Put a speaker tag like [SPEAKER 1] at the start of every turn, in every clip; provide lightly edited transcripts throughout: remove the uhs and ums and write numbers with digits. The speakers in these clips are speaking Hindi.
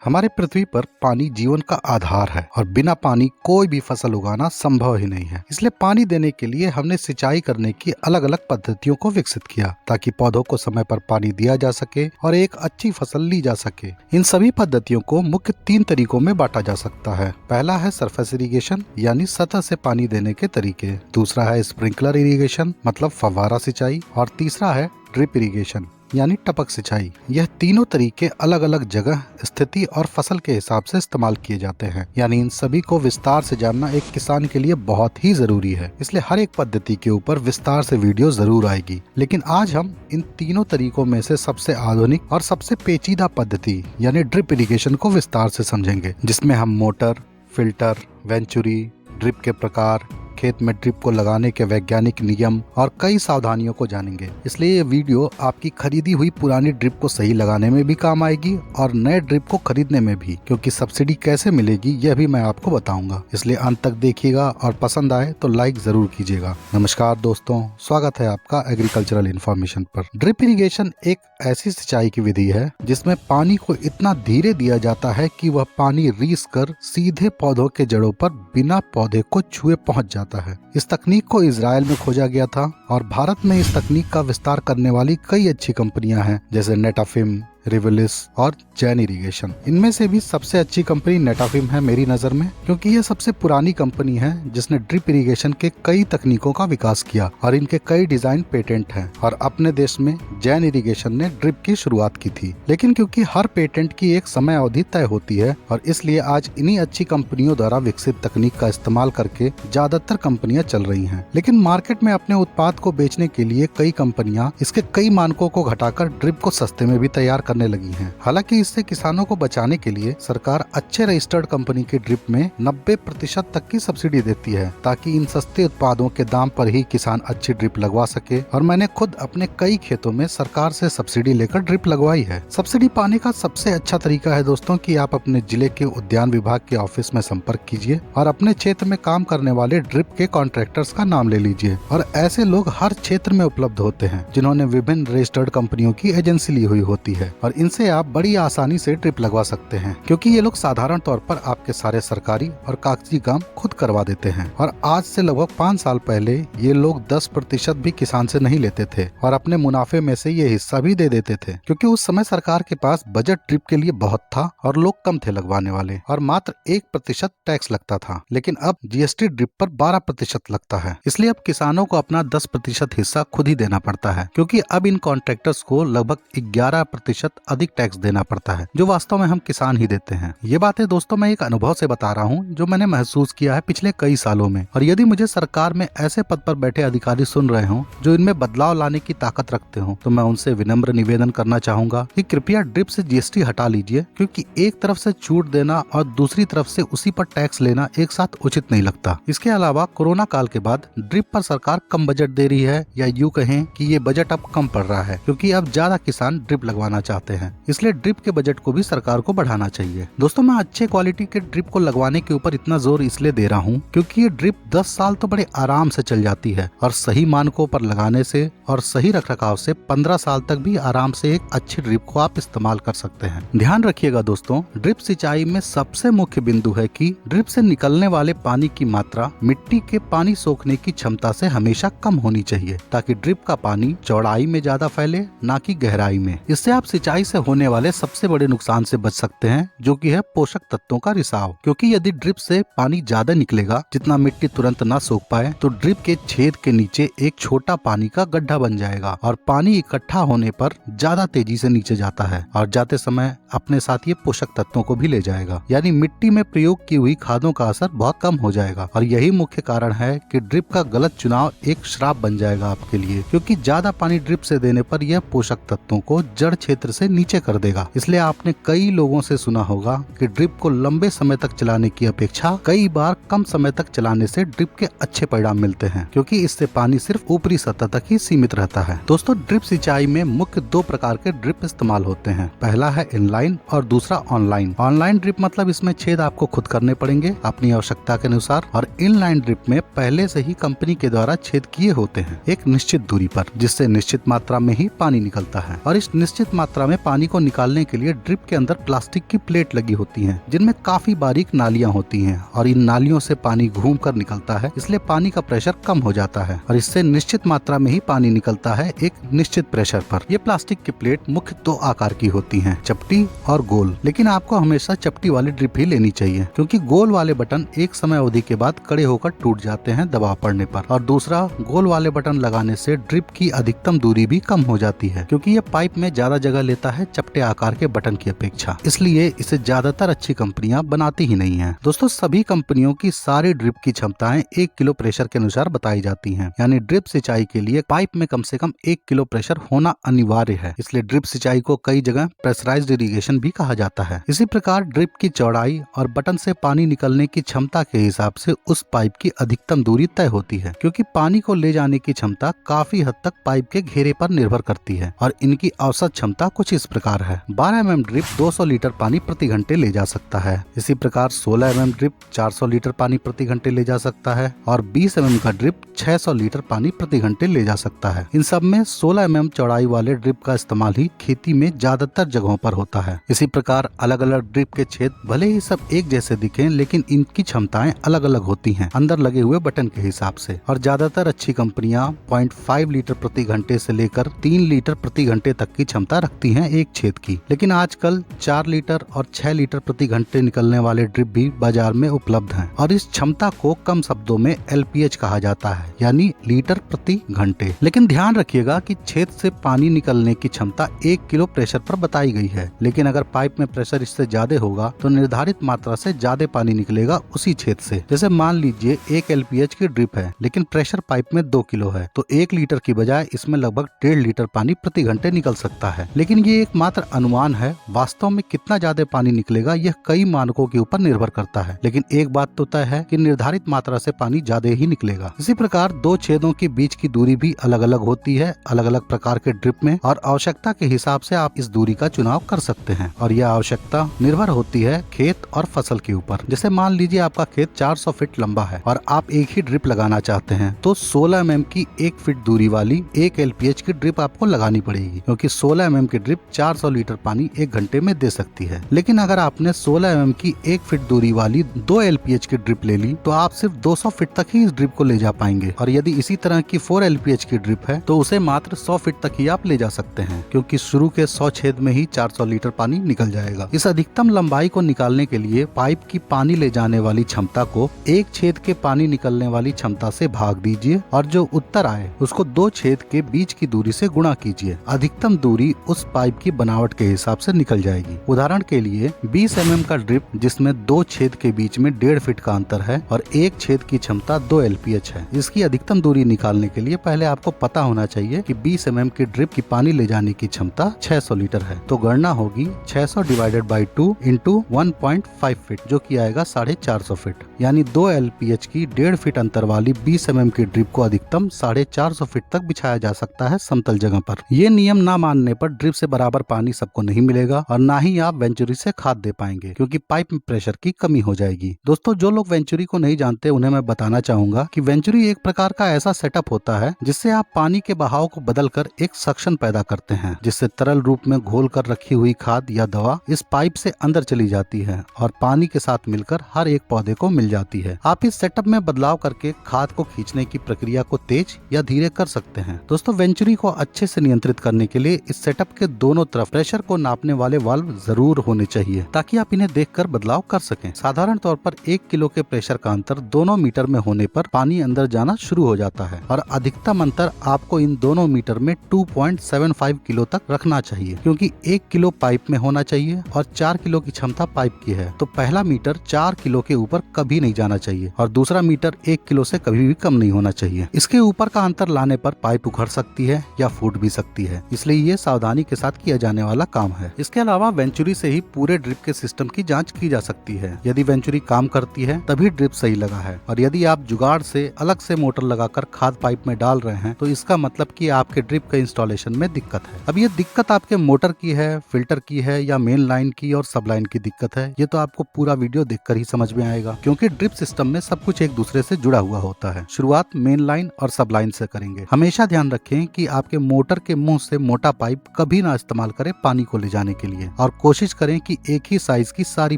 [SPEAKER 1] हमारे पृथ्वी पर पानी जीवन का आधार है और बिना पानी कोई भी फसल उगाना संभव ही नहीं है। इसलिए पानी देने के लिए हमने सिंचाई करने की अलग अलग पद्धतियों को विकसित किया ताकि पौधों को समय पर पानी दिया जा सके और एक अच्छी फसल ली जा सके। इन सभी पद्धतियों को मुख्य 3 तरीकों में बांटा जा सकता है। पहला है सरफेस इरिगेशन यानी सतह से पानी देने के तरीके, दूसरा है स्प्रिंकलर इरिगेशन मतलब फव्वारा सिंचाई और तीसरा है ड्रिप इरिगेशन यानी टपक सिंचाई। यह तीनों तरीके अलग अलग जगह, स्थिति और फसल के हिसाब से इस्तेमाल किए जाते हैं, यानी इन सभी को विस्तार से जानना एक किसान के लिए बहुत ही जरूरी है। इसलिए हर एक पद्धति के ऊपर विस्तार से वीडियो जरूर आएगी। लेकिन आज हम इन तीनों तरीकों में से सबसे आधुनिक और सबसे पेचीदा पद्धति यानी ड्रिप इरिगेशन को विस्तार से समझेंगे, जिसमें हम मोटर, फिल्टर, वेंचुरी, ड्रिप के प्रकार, खेत में ड्रिप को लगाने के वैज्ञानिक नियम और कई सावधानियों को जानेंगे। इसलिए ये वीडियो आपकी खरीदी हुई पुरानी ड्रिप को सही लगाने में भी काम आएगी और नए ड्रिप को खरीदने में भी, क्योंकि सब्सिडी कैसे मिलेगी यह भी मैं आपको बताऊंगा। इसलिए अंत तक देखिएगा और पसंद आए तो लाइक जरूर कीजिएगा। नमस्कार दोस्तों, स्वागत है आपका एग्रीकल्चरल इन्फॉर्मेशन पर। ड्रिप इरिगेशन एक ऐसी सिंचाई की विधि है जिसमें पानी को इतना धीरे दिया जाता है कि वह पानी रीस कर सीधे पौधों के जड़ों पर बिना पौधे को छुए पहुंच जाता है। इस तकनीक को इजराइल में खोजा गया था और भारत में इस तकनीक का विस्तार करने वाली कई अच्छी कंपनियां हैं, जैसे नेटाफिम, रिविलिस और जैन इरिगेशन। इनमें से भी सबसे अच्छी कंपनी नेटाफिम है मेरी नजर में, क्योंकि यह सबसे पुरानी कंपनी है जिसने ड्रिप इरिगेशन के कई तकनीकों का विकास किया और इनके कई डिजाइन पेटेंट हैं। और अपने देश में जैन इरिगेशन ने ड्रिप की शुरुआत की थी। लेकिन क्योंकि हर पेटेंट की एक समय अवधि तय होती है और इसलिए आज इन्हीं अच्छी कंपनियों द्वारा विकसित तकनीक का इस्तेमाल करके ज्यादातर कंपनियां चल रही हैं। लेकिन मार्केट में अपने उत्पाद को बेचने के लिए कई कंपनियां इसके कई मानकों को घटाकर ड्रिप को सस्ते में भी तैयार करने लगी हैं। हालांकि इससे किसानों को बचाने के लिए सरकार अच्छे रजिस्टर्ड कंपनी के ड्रिप में 90% तक की सब्सिडी देती है, ताकि इन सस्ते उत्पादों के दाम पर ही किसान अच्छी ड्रिप लगवा सके। और मैंने खुद अपने कई खेतों में सरकार से सब्सिडी लेकर ड्रिप लगवाई है। सब्सिडी पाने का सबसे अच्छा तरीका है दोस्तों कि आप अपने जिले के उद्यान विभाग के ऑफिस में संपर्क कीजिए और अपने क्षेत्र में काम करने वाले ड्रिप के कॉन्ट्रैक्टर्स का नाम ले लीजिए। और ऐसे लोग हर क्षेत्र में उपलब्ध होते हैं जिन्होंने विभिन्न रजिस्टर्ड कंपनियों की एजेंसी ली हुई होती है और इनसे आप बड़ी आसानी से ड्रिप लगवा सकते हैं, क्योंकि ये लोग साधारण तौर पर आपके सारे सरकारी और कागजी काम खुद करवा देते हैं। और आज से लगभग 5 साल पहले ये लोग 10% भी किसान से नहीं लेते थे और अपने मुनाफे में से ये हिस्सा भी दे देते थे, क्योंकि उस समय सरकार के पास बजट ड्रिप के लिए बहुत था और लोग कम थे लगवाने वाले और मात्र 1% टैक्स लगता था। लेकिन अब जीएसटी ड्रिप पर 12% लगता है। इसलिए अब किसानों को अपना 10% हिस्सा खुद ही देना पड़ता है, क्योंकि अब इन कॉन्ट्रैक्टर्स को लगभग 11% अधिक टैक्स देना पड़ता है, जो वास्तव में हम किसान ही देते हैं। ये बातें दोस्तों मैं एक अनुभव से बता रहा हूँ जो मैंने महसूस किया है पिछले कई सालों में। और यदि मुझे सरकार में ऐसे पद पर बैठे अधिकारी सुन रहे हो जो इनमें बदलाव लाने की ताकत रखते हो, तो मैं उनसे विनम्र निवेदन करना चाहूंगा कि कृपया ड्रिप से जीएसटी हटा लीजिए, क्योंकि एक तरफ से छूट देना और दूसरी तरफ से उसी पर टैक्स लेना एक साथ उचित नहीं लगता। इसके अलावा कोरोना काल के बाद ड्रिप पर सरकार कम बजट दे रही है, या यूँ कहें कि ये बजट अब कम पड़ रहा है, क्योंकि अब ज्यादा किसान ड्रिप लगवाना चाहते हैं। इसलिए ड्रिप के बजट को भी सरकार को बढ़ाना चाहिए। दोस्तों, मैं अच्छे क्वालिटी के ड्रिप को लगवाने के ऊपर इतना जोर इसलिए दे रहा हूँ क्योंकि ये ड्रिप 10 साल तो बड़े आराम से चल जाती है और सही मानकों पर लगाने से और सही रखरखाव से 15 साल तक भी आराम से एक अच्छी ड्रिप को आप इस्तेमाल कर सकते हैं। ध्यान रखिएगा दोस्तों, ड्रिप सिंचाई में सबसे मुख्य बिंदु है कि ड्रिप से निकलने वाले पानी की मात्रा मिट्टी के पानी सोखने की क्षमता से हमेशा कम होनी चाहिए, ताकि ड्रिप का पानी चौड़ाई में ज्यादा फैले, ना कि गहराई में। इससे आप सिंचाई से होने वाले सबसे बड़े नुकसान से बच सकते हैं, जो कि है पोषक तत्वों का रिसाव। क्योंकि यदि ड्रिप से पानी ज्यादा निकलेगा जितना मिट्टी तुरंत ना सोख पाए, तो ड्रिप के छेद के नीचे एक छोटा पानी का गड्ढा बन जाएगा और पानी इकट्ठा होने पर ज्यादा तेजी से नीचे जाता है और जाते समय अपने साथ ये पोषक तत्वों को भी ले जाएगा, यानी मिट्टी में प्रयोग की हुई खादों का असर बहुत कम हो जाएगा। और यही मुख्य कारण है कि ड्रिप का गलत चुनाव एक श्राप बन जाएगा आपके लिए, क्योंकि ज्यादा पानी ड्रिप से देने पर यह पोषक तत्वों को जड़ क्षेत्र से नीचे कर देगा। इसलिए आपने कई लोगों से सुना होगा कि ड्रिप को लंबे समय तक चलाने की अपेक्षा कई बार कम समय तक चलाने से ड्रिप के अच्छे परिणाम मिलते हैं, क्योंकि इससे पानी सिर्फ ऊपरी सतह तक ही सीमित रहता है। दोस्तों, ड्रिप सिंचाई में मुख्य 2 प्रकार के ड्रिप इस्तेमाल होते हैं। पहला है इनलाइन और दूसरा ऑनलाइन। ऑनलाइन ड्रिप मतलब इसमें छेद आपको खुद करने पड़ेंगे अपनी आवश्यकता के अनुसार, और इनलाइन ड्रिप में पहले से ही कंपनी के द्वारा छेद किए होते हैं एक निश्चित दूरी पर, जिससे निश्चित मात्रा में ही पानी निकलता है और इस निश्चित मात्रा में पानी को निकालने के लिए ड्रिप के अंदर प्लास्टिक की प्लेट लगी होती है, जिनमें काफी बारीक नालियां होती हैं और इन नालियों से पानी घूम कर निकलता है, इसलिए पानी का प्रेशर कम हो जाता है और इससे निश्चित मात्रा में ही पानी निकलता है एक निश्चित प्रेशर पर। ये प्लास्टिक की प्लेट मुख्य दो आकार की होती हैं, चपटी और गोल। लेकिन आपको हमेशा चपटी वाली ड्रिप ही लेनी चाहिए, क्योंकि गोल वाले बटन एक समय अवधि के बाद कड़े होकर टूट जाते हैं दबाव पड़ने पर। और दूसरा, गोल वाले बटन लगाने से ड्रिप की अधिकतम दूरी भी कम हो जाती है, क्योंकि ये पाइप में ज्यादा जगह लेता है चपटे आकार के बटन की अपेक्षा। इसलिए इसे ज्यादातर अच्छी कंपनियां बनाती ही नहीं है। दोस्तों, सभी कंपनियों की सारी ड्रिप की क्षमताएं 1 किलो प्रेशर के अनुसार बताई जाती हैं, यानी ड्रिप सिंचाई के लिए पाइप में कम से कम 1 किलो प्रेशर होना अनिवार्य है। इसलिए ड्रिप सिंचाई को कई जगह प्रेशराइज्ड इरिगेशन भी कहा जाता है। इसी प्रकार ड्रिप की चौड़ाई और बटन से पानी निकलने की क्षमता के हिसाब से उस पाइप की अधिकतम दूरी तय होती है, क्योंकि पानी को ले जाने की क्षमता काफी हद तक पाइप के घेरे पर निर्भर करती है और इनकी औसत क्षमता कुछ इस प्रकार है। 12 mm ड्रिप 200 लीटर पानी प्रति घंटे ले जा सकता है। इसी प्रकार 16 mm ड्रिप 400 लीटर पानी प्रति घंटे ले जा सकता है और 20 mm का ड्रिप 600 लीटर पानी प्रति घंटे ले जा सकता है। इन सब में 16 mm चौड़ाई वाले ड्रिप का इस्तेमाल ही खेती में ज्यादातर जगहों पर होता है। इसी प्रकार अलग अलग ड्रिप के छेद भले ही सब एक जैसे दिखें, लेकिन इनकी क्षमताएं अलग अलग होती हैं अंदर लगे हुए बटन के हिसाब से। और ज्यादातर अच्छी कंपनियां 0.5 लीटर प्रति घंटे से लेकर 3 लीटर प्रति घंटे तक की क्षमता रखती हैं एक छेद की। लेकिन आजकल 4 लीटर और 6 लीटर प्रति घंटे निकलने वाले ड्रिप भी बाजार में उपलब्ध हैं और इस क्षमता को कम शब्दों में LPH कहा जाता है, यानी लीटर प्रति घंटे। लेकिन ध्यान रखिएगा कि छेद से पानी निकलने की क्षमता 1 किलो प्रेशर पर बताई गई है, लेकिन अगर पाइप में प्रेशर इससे ज्यादा होगा तो निर्धारित मात्रा से ज्यादा पानी निकलेगा उसी छेद से। जैसे मान लीजिए 1 LPH की ड्रिप है, लेकिन प्रेशर पाइप में 2 किलो है, तो 1 लीटर की बजाय इसमें लगभग 1.5 लीटर पानी प्रति घंटे निकल सकता है। लेकिन ये एक मात्र अनुमान है, वास्तव में कितना ज्यादा पानी निकलेगा यह कई मानकों के ऊपर निर्भर करता है। लेकिन एक बात तो तय है कि निर्धारित मात्रा से पानी ज्यादा ही निकलेगा। इसी प्रकार दो छेदों के बीच की दूरी भी अलग अलग होती है अलग अलग प्रकार के ड्रिप में, और आवश्यकता के हिसाब से आप इस दूरी का चुनाव कर सकते हैं। और यह आवश्यकता निर्भर होती है खेत और फसल के ऊपर। जैसे मान लीजिए आपका खेत 400 फीट लंबा है और आप एक ही ड्रिप लगाना चाहते हैं, तो 16 mm की 1 फीट दूरी वाली 1 LPH की ड्रिप आपको लगानी पड़ेगी, क्योंकि 16 mm की ड्रिप 400 लीटर पानी 1 घंटे में दे सकती है। लेकिन अगर आपने 16 mm की 1 फीट दूरी वाली 2 LPH की ड्रिप ले ली, तो आप सिर्फ 200 फीट तक ही इस ड्रिप को ले जा पाएंगे। और यदि इसी तरह की 4 LPH की ड्रिप है, तो उसे मात्र 100 फीट तक ही आप ले जा सकते हैं, क्योंकि शुरू के 100 छेद में ही 400 लीटर पानी निकल जाएगा। इस अधिकतम लंबाई को निकालने के लिए पाइप की पानी ले जाने वाली क्षमता को एक छेद के पानी निकलने वाली क्षमता से भाग दीजिए और जो उत्तर आए उसको 2 छेद के बीच की दूरी से गुणा कीजिए। अधिकतम दूरी उस पाइप की बनावट के हिसाब से निकल जाएगी। उदाहरण के लिए 20 mm का ड्रिप जिसमें 2 छेद के बीच में 1.5 फीट का अंतर है और एक छेद की क्षमता 2 LPH है। इसकी अधिकतम दूरी निकालने के लिए पहले आपको पता होना चाहिए कि 20 mm की ड्रिप की पानी ले जाने की क्षमता 600 लीटर है, तो गणना होगी 600 डिवाइडेड बाई 2 इंटू 1.5 फीट, जो कि आएगा 450 फीट। यानी 2 LPH की 1.5 फीट अंतर वाली 20 mm की ड्रिप को अधिकतम 450 फीट तक बिछाया जा सकता है समतल जगह पर। ये नियम ना मानने पर ड्रिप से बराबर पानी सबको नहीं मिलेगा और ना ही आप वेंचुरी से खाद दे पाएंगे, क्योंकि पाइप में प्रेशर की कमी हो जाएगी। दोस्तों, जो लोग वेंचुरी को नहीं जानते उन्हें मैं बताना चाहूंगा कि वेंचुरी एक प्रकार का ऐसा सेटअप होता है जिससे आप पानी के बहाव को बदलकर एक सक्शन पैदा करते हैं, जिससे तरल रूप में घोल कर रखी हुई खाद या दवा इस पाइप से अंदर चली जाती है और पानी के साथ मिलकर हर एक पौधे को मिल जाती है। आप इस सेटअप में बदलाव करके खाद को खींचने की प्रक्रिया को तेज या धीरे कर सकते हैं। दोस्तों, वेंचुरी को अच्छे से नियंत्रित करने के लिए इस सेटअप के दोनों तरफ प्रेशर को नापने वाले वाल्व जरूर होने चाहिए, ताकि आप इन्हें देखकर बदलाव कर सकें। साधारण तौर पर 1 किलो के प्रेशर का अंतर दोनों मीटर में होने पर पानी अंदर जाना शुरू हो जाता है और अधिकतम अंतर आपको इन दोनों मीटर में 2.75 किलो तक रखना चाहिए, क्योंकि 1 किलो पाइप में होना चाहिए और 4 किलो की क्षमता पाइप की है, तो पहला मीटर 4 किलो के ऊपर कभी नहीं जाना चाहिए और दूसरा मीटर 1 किलो से कभी भी कम नहीं होना चाहिए। इसके ऊपर का अंतर लाने पर पाइप उखड़ सकती है या फूट भी सकती है, इसलिए ये सावधानी के साथ किया जाने वाला काम है। इसके अलावा वेंचुरी से ही पूरे ड्रिप के सिस्टम की जांच की जा सकती है। यदि वेंचुरी काम करती है तभी ड्रिप सही लगा है, और यदि आप जुगाड़ से अलग से मोटर लगाकर खाद पाइप में डाल रहे हैं तो इसका मतलब कि आपके ड्रिप के इंस्टॉलेशन में दिक्कत है। अब ये दिक्कत आपके मोटर की है, फिल्टर की है या मेन लाइन की और सब लाइन की दिक्कत है, ये तो आपको पूरा वीडियो देखकर ही समझ में आएगा, क्योंकि ड्रिप सिस्टम में सब कुछ एक दूसरे से जुड़ा हुआ होता है। शुरुआत मेन लाइन और सब लाइन से करेंगे। हमेशा ध्यान रखें कि आपके मोटर के मुंह से मोटा पाइप कभी ना इस्तेमाल करें पानी को ले जाने के लिए, और कोशिश करें कि एक ही साइज की सारी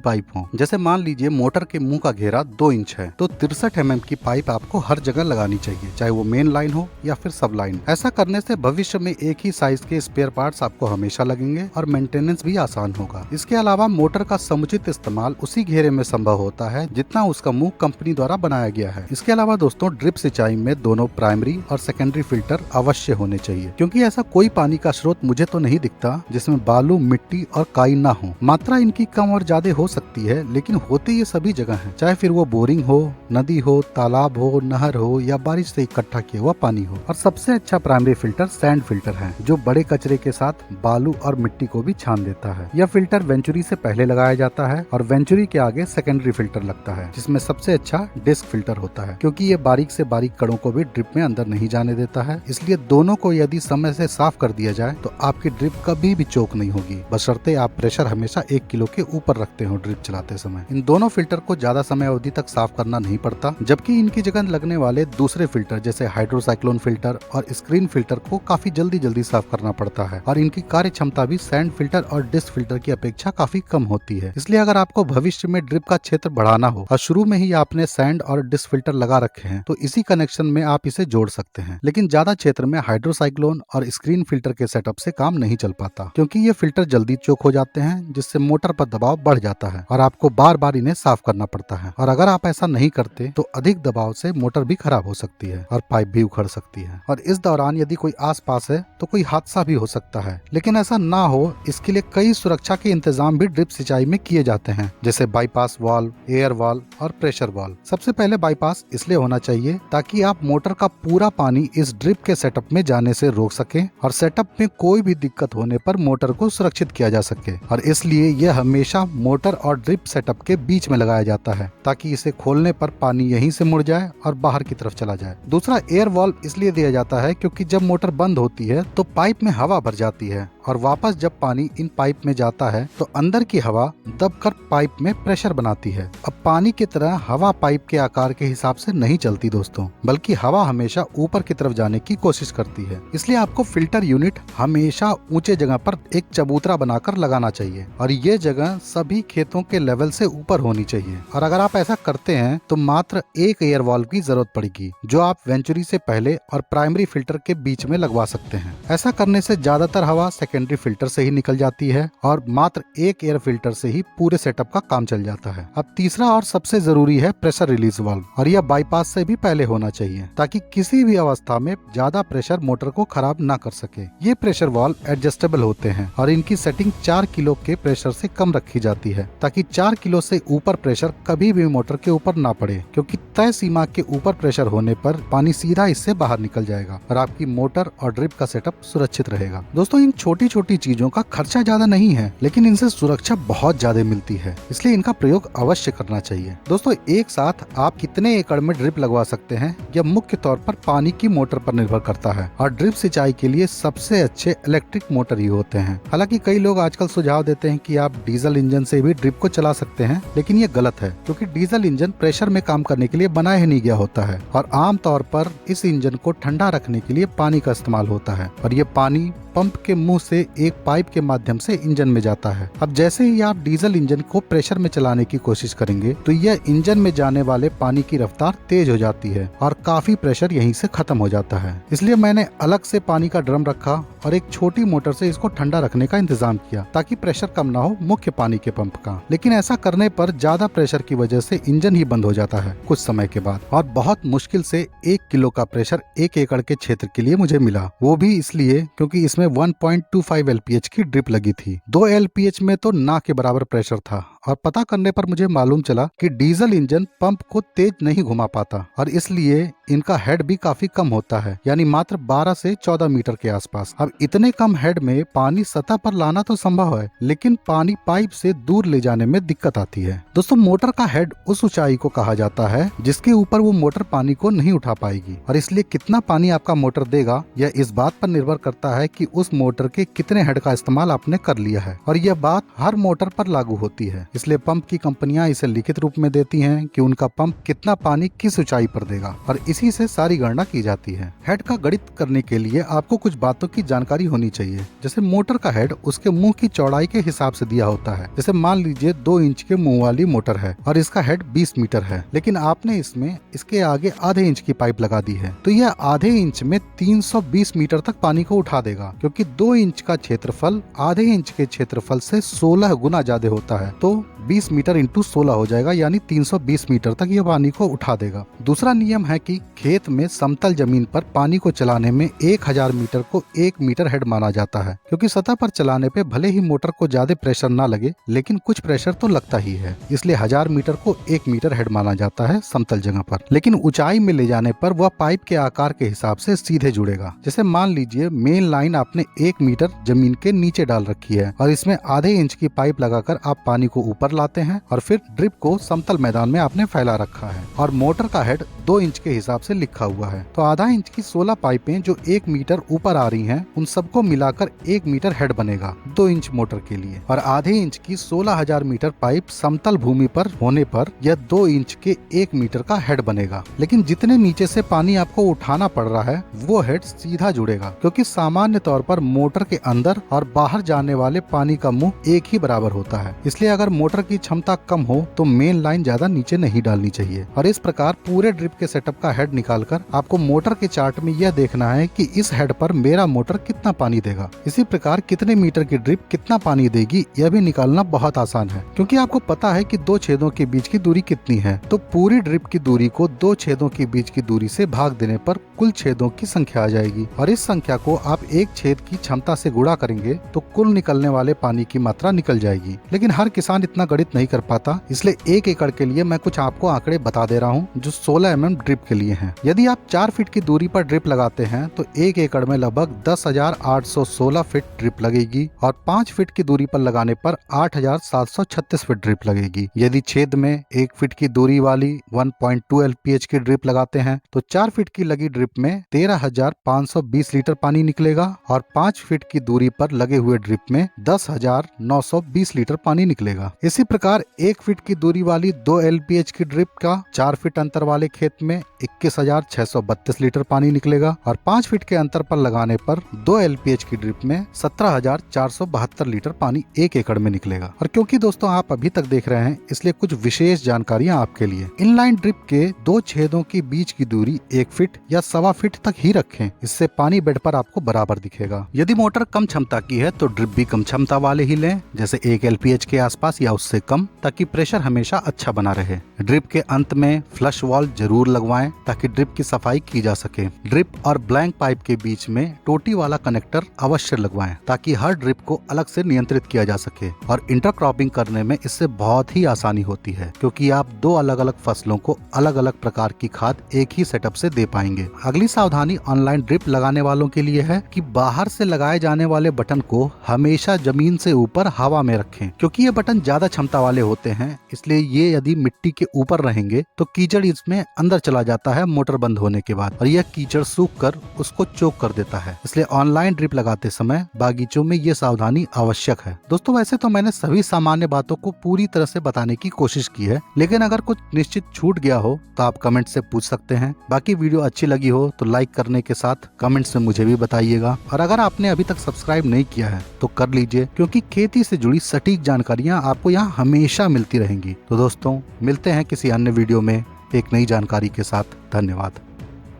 [SPEAKER 1] पाइप हो। जैसे मान लीजिए मोटर के मुंह का घेरा 2 इंच है, तो 63 mm की पाइप आपको हर जगह लगानी चाहिए, चाहे वो मेन लाइन हो या फिर सब लाइन। ऐसा करने से भविष्य में एक ही साइज के स्पेयर पार्ट्स आपको हमेशा लगेंगे और मेंटेनेंस भी आसान होगा। इसके अलावा मोटर का समुचित इस्तेमाल उसी घेरे में संभव होता है जितना उसका मुंह कंपनी द्वारा बनाया गया है। इसके अलावा दोस्तों, ड्रिप सिंचाई में दोनों प्राइमरी और सेकेंडरी फिल्टर अवश्य होने चाहिए, क्योंकि ऐसा कोई पानी का स्रोत मुझे तो नहीं दिखता जिसमें बालू, मिट्टी और काई ना हो। मात्रा इनकी कम और ज्यादा हो सकती है, लेकिन होते ये सभी जगह है, चाहे फिर वो बोरिंग हो, नदी हो, तालाब हो, नहर हो या बारिश से इकट्ठा किया हुआ पानी हो। और सबसे अच्छा प्राइमरी फिल्टर सैंड फिल्टर है, जो बड़े कचरे के साथ बालू और मिट्टी को भी छान देता है। यह फिल्टर वेंचुरी से पहले लगाया जाता है और वेंचुरी के आगे सेकेंडरी फिल्टर लगता है, जिसमें सबसे अच्छा डिस्क फिल्टर होता है, क्योंकि ये बारीक से बारीक कणों को भी ड्रिप में अंदर नहीं जाने देता है। इसलिए दोनों को यदि समय से साफ कर दिया जाए तो आपकी ड्रिप कभी भी चोक नहीं होगी, बशर्ते आप प्रेशर हमेशा 1 किलो के ऊपर रखते हो ड्रिप चलाते समय। इन दोनों फिल्टर को ज्यादा समय अवधि तक साफ करना नहीं पड़ता, जबकि इनकी जगह लगने वाले दूसरे फिल्टर जैसे हाइड्रोसाइक्लोन फिल्टर और स्क्रीन फिल्टर को काफी जल्दी साफ करना पड़ता है, और इनकी कार्य क्षमता भी सैंड फिल्टर और डिस्क फिल्टर की अपेक्षा काफी कम होती है। इसलिए अगर आपको भविष्य में ड्रिप का क्षेत्र बढ़ाना हो और शुरू में ही आपने सैंड और डिस्क फिल्टर लगा रखे हैं, तो इसी कनेक्शन में आप इसे जोड़ सकते हैं। लेकिन ज्यादा क्षेत्र में हाइड्रोसाइक्लोन और स्क्रीन फिल्टर के सेटअप से काम नहीं चल पाता, क्योंकि ये फिल्टर जल्दी चोक हो जाते हैं, जिससे मोटर पर दबाव बढ़ जाता है और आपको बार बार इन्हें साफ करना पड़ता है। और अगर आप ऐसा नहीं करते तो अधिक दबाव से मोटर भी खराब हो सकती है और पाइप भी उखड़ सकती है, और इस दौरान यदि कोई आसपास है तो कोई हादसा भी हो सकता है। लेकिन ऐसा ना हो, इसके लिए कई सुरक्षा के इंतजाम भी ड्रिप सिंचाई में किए जाते हैं, जैसे बाईपास वाल्व, एयर वाल्व और प्रेशर वाल्व। सबसे पहले बाईपास इसलिए होना चाहिए ताकि आप मोटर का पूरा पानी इस ड्रिप के सेटअप में जाने से रोक सकें और सेटअप में कोई भी दिक्कत होने पर मोटर को सुरक्षित किया जा सके। और इसलिए यह हमेशा मोटर और ड्रिप सेटअप के बीच में लगाया जाता है, ताकि इसे खोलने पर पानी यहीं से मुड़ जाए और बाहर की तरफ चला जाए। दूसरा, एयर वाल्व इसलिए दिया जाता है क्योंकि जब मोटर बंद होती है तो पाइप में हवा भर जाती है, और वापस जब पानी इन पाइप में जाता है तो अंदर की हवा दबकर पाइप में प्रेशर बनाती है। अब पानी की तरह हवा पाइप के आकार के हिसाब से नहीं चलती दोस्तों, बल्कि हवा हमेशा ऊपर की तरफ जाने की कोशिश करती है। इसलिए आपको फिल्टर यूनिट हमेशा ऊंचे जगह पर एक चबूतरा बनाकर लगाना चाहिए, और ये जगह सभी खेतों के लेवल से ऊपर होनी चाहिए। और अगर आप ऐसा करते हैं तो मात्र एक एयर वाल्व की जरूरत पड़ेगी, जो आप वेंचुरी से पहले और प्राइमरी फिल्टर के बीच में लगवा सकते हैं। ऐसा करने से ज्यादातर हवा सेकेंडरी फिल्टर से ही निकल जाती है और मात्र एक एयर फिल्टर से ही पूरे सेटअप का काम चल जाता है। अब तीसरा और सबसे जरूरी है प्रेशर रिलीज वाल्व, और यह बाईपास से भी पहले होना चाहिए, ताकि किसी भी अवस्था में ज्यादा प्रेशर मोटर को खराब ना कर सके। ये प्रेशर वाल्व एडजस्टेबल होते हैं और इनकी सेटिंग 4 किलो के प्रेशर से कम रखी जाती है, ताकि 4 किलो से ऊपर प्रेशर कभी भी मोटर के ऊपर ना पड़े, क्योंकि तय सीमा के ऊपर प्रेशर होने पर पानी सीधा इससे बाहर निकल जाएगा और आपकी मोटर और ड्रिप का सेटअप सुरक्षित रहेगा। दोस्तों, इन छोटी छोटी चीजों का खर्चा ज्यादा नहीं है, लेकिन इनसे सुरक्षा बहुत ज्यादा मिलती है, इसलिए इनका प्रयोग अवश्य करना चाहिए। दोस्तों, एक साथ आप कितने एकड़ में ड्रिप लगवा सकते हैं, यह मुख्य तौर पर पानी की मोटर पर निर्भर करता है, और ड्रिप सिंचाई के लिए सबसे अच्छे इलेक्ट्रिक मोटर ही होते हैं। हालांकि कई लोग आजकल सुझाव देते हैं कि आप डीजल इंजन से भी ड्रिप को चला सकते हैं, लेकिन ये गलत है, क्योंकि डीजल इंजन प्रेशर में काम करने के लिए बनाया ही नहीं गया होता है, और आमतौर पर इस इंजन को ठंडा रखने के लिए पानी का इस्तेमाल होता है, और ये पानी पंप के मुंह से एक पाइप के माध्यम से इंजन में जाता है। अब जैसे ही आप डीजल इंजन को प्रेशर में चलाने की कोशिश करेंगे तो यह इंजन में जाने वाले पानी की रफ्तार तेज हो जाती है और काफी प्रेशर यहीं से खत्म हो जाता है। इसलिए मैंने अलग से पानी का ड्रम रखा और एक छोटी मोटर से इसको ठंडा रखने का इंतजाम किया, ताकि प्रेशर कम ना हो मुख्य पानी के पंप का। लेकिन ऐसा करने पर ज्यादा प्रेशर की वजह से इंजन ही बंद हो जाता है कुछ समय के बाद, और बहुत मुश्किल से 1 किलो का प्रेशर 1 एकड़ के क्षेत्र के लिए मुझे मिला। वो भी इसलिए क्योंकि इसमें 1.25 LPH की ड्रिप लगी थी। 2 LPH में तो ना के बराबर प्रेशर था, और पता करने पर मुझे मालूम चला कि डीजल इंजन पंप को तेज नहीं घुमा पाता, और इसलिए इनका हेड भी काफी कम होता है, यानी मात्र 12 से 14 मीटर के आसपास। अब इतने कम हेड में पानी सतह पर लाना तो संभव है, लेकिन पानी पाइप से दूर ले जाने में दिक्कत आती है। दोस्तों, मोटर का हेड उस ऊंचाई को कहा जाता है जिसके ऊपर वो मोटर पानी को नहीं उठा पाएगी, और इसलिए कितना पानी आपका मोटर देगा यह इस बात पर निर्भर करता है कि उस मोटर के कितने हेड का इस्तेमाल आपने कर लिया है, और यह बात हर मोटर पर लागू होती है। इसलिए पंप की कंपनियां इसे लिखित रूप में देती हैं कि उनका पंप कितना पानी किस ऊंचाई पर देगा और इसी से सारी गणना की जाती है। हेड का गणित करने के लिए आपको कुछ बातों की जानकारी होनी चाहिए। जैसे मोटर का हेड उसके मुंह की चौड़ाई के हिसाब से दिया होता है। जैसे मान लीजिए 2 इंच के मुंह वाली मोटर है और इसका हेड 20 मीटर है, लेकिन आपने इसमें इसके आगे आधे इंच की पाइप लगा दी है, तो यह आधे इंच में 320 मीटर तक पानी को उठा देगा, क्योंकि 2 इंच का क्षेत्रफल आधे इंच के क्षेत्रफल से 16 गुना ज्यादा होता है। तो 20 मीटर इंटू 16 हो जाएगा, यानी 320 मीटर तक यह पानी को उठा देगा। दूसरा नियम है कि खेत में समतल जमीन पर पानी को चलाने में 1000 मीटर को 1 मीटर हेड माना जाता है, क्योंकि सतह पर चलाने पे भले ही मोटर को ज्यादा प्रेशर ना लगे, लेकिन कुछ प्रेशर तो लगता ही है, इसलिए 1000 मीटर को 1 मीटर हेड माना जाता है समतल जगह पर। लेकिन ऊंचाई में ले जाने पर वह पाइप के आकार के हिसाब से सीधे जुड़ेगा। जैसे मान लीजिए मेन लाइन आपने 1 मीटर जमीन के नीचे डाल रखी है और इसमें आधे इंच की पाइप लगाकर आप पानी को ऊपर लाते हैं और फिर ड्रिप को समतल मैदान में आपने फैला रखा है और मोटर का हेड 2 इंच के हिसाब से लिखा हुआ है। तो आधा इंच की 16 पाइपें जो 1 मीटर ऊपर आ रही हैं, उन सबको मिलाकर 1 मीटर हेड बनेगा 2 इंच मोटर के लिए। और आधे इंच की 16,000 मीटर पाइप समतल भूमि पर होने पर यह 2 इंच के 1 मीटर का हेड बनेगा। लेकिन जितने नीचे से पानी आपको उठाना पड़ रहा है वो हेड सीधा जुड़ेगा, क्योंकि सामान्य तौर पर मोटर के अंदर और बाहर जाने वाले पानी का मुंह एक ही बराबर होता है। इसलिए अगर मोटर की क्षमता कम हो तो मेन लाइन ज्यादा नीचे नहीं डालनी चाहिए। और इस प्रकार पूरे ड्रिप के सेटअप का हेड निकालकर आपको मोटर के चार्ट में यह देखना है कि इस हेड पर मेरा मोटर कितना पानी देगा। इसी प्रकार कितने मीटर की ड्रिप कितना पानी देगी यह भी निकालना बहुत आसान है, क्योंकि आपको पता है कि 2 छेदों के बीच की दूरी कितनी है। तो पूरी ड्रिप की दूरी को 2 छेदों के बीच की दूरी से भाग देने पर कुल छेदों की संख्या आ जाएगी और इस संख्या को आप एक छेद की क्षमता से गुणा करेंगे तो कुल निकलने वाले पानी की मात्रा निकल जाएगी। लेकिन हर किसान इतना गणित नहीं कर पाता, इसलिए 1 एकड़ के लिए मैं कुछ आपको आंकड़े बता दे रहा हूँ जो 16 mm ड्रिप के लिए हैं। यदि आप 4 फीट की दूरी पर ड्रिप लगाते हैं तो 1 एकड़ में लगभग 10,816 फीट ड्रिप लगेगी और 5 फीट की दूरी पर लगाने पर 8,736 फीट ड्रिप लगेगी। यदि छेद में 1 फीट की दूरी वाली 1.2 LPH की ड्रिप लगाते हैं तो 4 फीट की लगी ड्रिप में 13,520 लीटर पानी निकलेगा और 5 फीट की दूरी पर लगे हुए ड्रिप में 10,920 लीटर पानी निकलेगा। इसी प्रकार 1 फीट की दूरी वाली 2 LPH की ड्रिप का 4 फीट अंतर वाले खेत में 21,632 लीटर पानी निकलेगा और 5 फीट के अंतर पर लगाने पर 2 LPH की ड्रिप में 17,472 लीटर पानी 1 एकड़ में निकलेगा। और क्योंकि दोस्तों आप अभी तक देख रहे हैं, इसलिए कुछ विशेष जानकारियां आपके लिए। इनलाइन ड्रिप के 2 छेदों के बीच की दूरी 1 फीट या 1.25 फीट तक ही रखें, इससे पानी बेड पर आपको बराबर दिखेगा। यदि मोटर कम क्षमता की है तो ड्रिप भी कम क्षमता वाले ही लें, जैसे 1 LPH के आसपास या उससे कम, ताकि प्रेशर हमेशा अच्छा बना रहे। ड्रिप के अंत में फ्लश वाल्व जरूर लगवाएं ताकि ड्रिप की सफाई की जा सके। ड्रिप और ब्लैंक पाइप के बीच में टोटी वाला कनेक्टर अवश्य लगवाएं ताकि हर ड्रिप को अलग से नियंत्रित किया जा सके। और इंटरक्रॉपिंग करने में इससे बहुत ही आसानी होती है, क्योंकि आप 2 अलग अलग फसलों को अलग अलग प्रकार की खाद एक ही सेटअप से दे पाएंगे। अगली सावधानी ऑनलाइन ड्रिप लगाने वालों के लिए है कि बाहर से लगाए जाने वाले बटन को हमेशा जमीन से ऊपर हवा में रखें, क्योंकि ये बटन ज्यादा क्षमता वाले होते हैं। इसलिए ये यदि मिट्टी के ऊपर रहेंगे तो कीचड़ इसमें अंदर चला जाता है मोटर बंद होने के बाद, और यह कीचड़ सूख कर उसको चोक कर देता है। इसलिए ऑनलाइन ड्रिप लगाते समय बागीचों में ये सावधानी आवश्यक है। दोस्तों वैसे तो मैंने सभी सामान्य बातों को पूरी तरह से बताने की कोशिश की है, लेकिन अगर कुछ निश्चित छूट गया हो तो आप कमेंट से पूछ सकते हैं। बाकी वीडियो अच्छी लगी हो तो लाइक करने के साथ कमेंट्स में मुझे भी बताइएगा। और अगर आपने अभी तक सब्सक्राइब नहीं किया है तो कर लीजिए, क्योंकि खेती से जुड़ी सटीक जानकारियां आपको यहाँ हमेशा मिलती रहेंगी। तो दोस्तों मिलते हैं किसी अन्य वीडियो में एक नई जानकारी के साथ। धन्यवाद।